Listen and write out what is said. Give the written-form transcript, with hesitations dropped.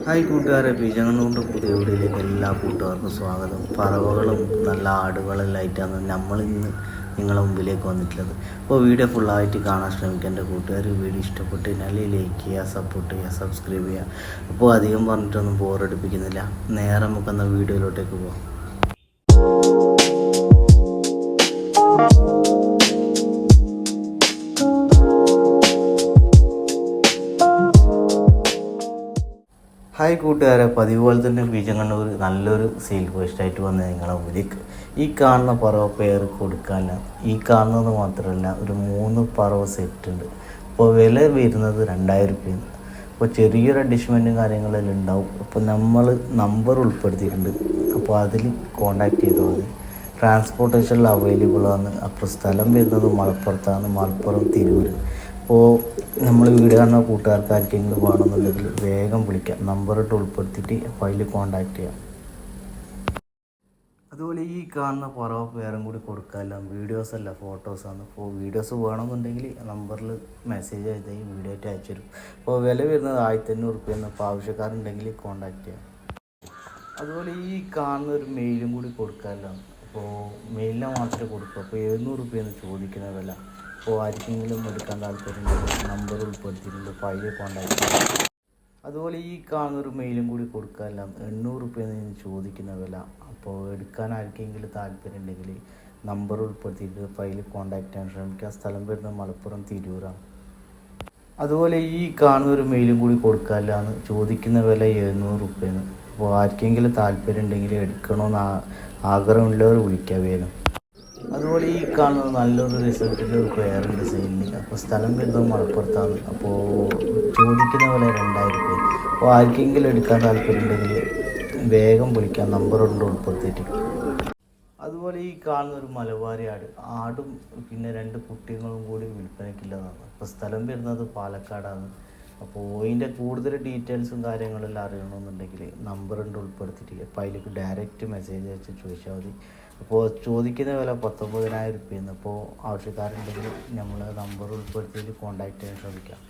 Hi കൂട്ടുകാരെ, പിജങ്ങളുടെ പുതിയ വീഡിയോയിലേക്ക് എല്ലാ കൂട്ടുകാർക്കും സ്വാഗതം. പറവകളും നല്ല ആടുകളെല്ലാം ആയിട്ടാണ് നമ്മളിന്ന് നിങ്ങളുടെ മുമ്പിലേക്ക് വന്നിട്ടുള്ളത്. അപ്പോൾ വീഡിയോ ഫുള്ളായിട്ട് കാണാൻ ശ്രമിക്കുക എൻ്റെ കൂട്ടുകാർ. വീഡിയോ ഇഷ്ടപ്പെട്ട് കഴിഞ്ഞാൽ ലൈക്ക് ചെയ്യുക, സപ്പോർട്ട് ചെയ്യുക, സബ്സ്ക്രൈബ് ചെയ്യുക. അപ്പോൾ അധികം പറഞ്ഞിട്ടൊന്നും ബോറടിപ്പിക്കുന്നില്ല, നേരെ നമുക്കെന്നാൽ വീഡിയോയിലോട്ടേക്ക് പോകാം. ഹായ് കൂട്ടുകാരെ, പതിവ് പോലെ തന്നെ ബീജങ്ങണ്ണൂർ നല്ലൊരു സെയിൽ പോസ്റ്റായിട്ട് വന്ന് നിങ്ങളെ മുമ്പിലേക്ക്. ഈ കാണുന്ന പറവ പേര് കൊടുക്കാനില്ല. ഈ കാണുന്നത് മാത്രമല്ല, ഒരു 3 പറവ സെറ്റ് ഉണ്ട്. അപ്പോൾ വില വരുന്നത് 2000 രൂപയാണ്. അപ്പോൾ ചെറിയൊരു അഡ്ജസ്റ്റ്മെൻറ്റും കാര്യങ്ങളെല്ലാം ഉണ്ടാവും. അപ്പോൾ നമ്മൾ നമ്പർ ഉൾപ്പെടുത്തിയിട്ടുണ്ട്. അപ്പോൾ അതിൽ കോൺടാക്ട് ചെയ്താൽ മതി. ട്രാൻസ്പോർട്ടേഷനിൽ അവൈലബിൾ ആണ്. അപ്പോൾ സ്ഥലം വരുന്നത് മലപ്പുറത്താണ്, മലപ്പുറം തിരൂർ. അപ്പോൾ നമ്മൾ വീഡിയോ കാണുന്ന കൂട്ടുകാർക്ക് ആർക്കെങ്കിലും വേണമെന്നുണ്ടെങ്കിൽ വേഗം വിളിക്കാം, നമ്പറിട്ട് ഉൾപ്പെടുത്തിയിട്ട് അപ്പോൾ അതിൽ കോൺടാക്ട് ചെയ്യാം. അതുപോലെ ഈ കാണുന്ന പറവ പേരും കൂടി കൊടുക്കാമല്ല, വീഡിയോസല്ല ഫോട്ടോസാണ്. അപ്പോൾ വീഡിയോസ് വേണമെന്നുണ്ടെങ്കിൽ നമ്പറിൽ മെസ്സേജ് ചെയ്താൽ വീഡിയോ ആയിട്ട് അയച്ചു തരും. അപ്പോൾ വില വരുന്നത് 1500 രൂപയാണ്. അപ്പോൾ ആവശ്യക്കാരുണ്ടെങ്കിൽ കോൺടാക്ട് ചെയ്യാം. അതുപോലെ ഈ കാണുന്ന ഒരു മെയിലും കൂടി കൊടുക്കാമല്ല. അപ്പോൾ മെയിലിനെ മാത്രമേ കൊടുക്കൂ. അപ്പോൾ 700 രൂപയാണ് ചോദിക്കുന്ന വില. അപ്പോൾ ആർക്കെങ്കിലും എടുക്കാൻ താല്പര്യമുണ്ടെങ്കിൽ നമ്പർ ഉൾപ്പെടുത്തിയിട്ടുണ്ട്, അപ്പോൾ അതിൽ കോൺടാക്ട് ചെയ്യാം. അതുപോലെ ഈ കാണുന്നൊരു മെയിലും കൂടി കൊടുക്കാമല്ല, 800 രൂപയാണ് ചോദിക്കുന്ന വില. അപ്പോൾ എടുക്കാൻ ആർക്കെങ്കിലും താല്പര്യം ഉണ്ടെങ്കിൽ നമ്പർ ഉൾപ്പെടുത്തിയിട്ട് അപ്പോൾ അതിൽ കോൺടാക്ട് ചെയ്യാൻ ശ്രമിക്കുക. സ്ഥലം വരുന്നത് മലപ്പുറം തിരൂരാണ്. അതുപോലെ ഈ കാണുന്നൊരു മെയിലും കൂടി കൊടുക്കാമല്ല, ചോദിക്കുന്ന വില 700 രൂപയാണ്. അപ്പോൾ ആർക്കെങ്കിലും താല്പര്യം ഉണ്ടെങ്കിൽ എടുക്കണമെന്ന് ആഗ്രഹമുള്ളവർ വിളിക്കുക വേണം. അതുപോലെ ഈ കാണുന്നത് നല്ലൊരു റിസൾട്ടിൻ്റെ ഒരു പെയറുണ്ട് സെയിലിന്. അപ്പോൾ സ്ഥലം വരുന്നത് മലപ്പുറത്താണ്. അപ്പോൾ ചോദിക്കുന്ന പോലെ 2000 രൂപ. അപ്പോൾ ആർക്കെങ്കിലും എടുക്കാൻ താല്പര്യം ഉണ്ടെങ്കിൽ വേഗം വിളിക്കാം, നമ്പറുണ്ട് ഉൾപ്പെടുത്തിയിട്ട്. അതുപോലെ ഈ കാണുന്ന ഒരു മലബാരി ആടും പിന്നെ 2 കുട്ടികളും കൂടി വിൽപ്പനയ്ക്കുള്ളതാണ്. അപ്പോൾ സ്ഥലം വരുന്നത് പാലക്കാടാണ്. അപ്പോൾ ഇതിൻ്റെ കൂടുതൽ ഡീറ്റെയിൽസും കാര്യങ്ങളെല്ലാം അറിയണമെന്നുണ്ടെങ്കിൽ നമ്പറുണ്ട് ഉൾപ്പെടുത്തിയിട്ട് അപ്പോൾ അതിലേക്ക് ഡയറക്റ്റ് മെസ്സേജ് അയച്ച് ചോദിച്ചാൽ മതി. അപ്പോൾ ചോദിക്കുന്ന വില 19000 രൂപയാണ്. അപ്പോൾ ആവശ്യക്കാരുണ്ടെങ്കിൽ നമ്മൾ നമ്പർ ഉൾപ്പെടുത്തിയിട്ട് കോൺടാക്ട് ചെയ്യാൻ ശ്രമിക്കാം.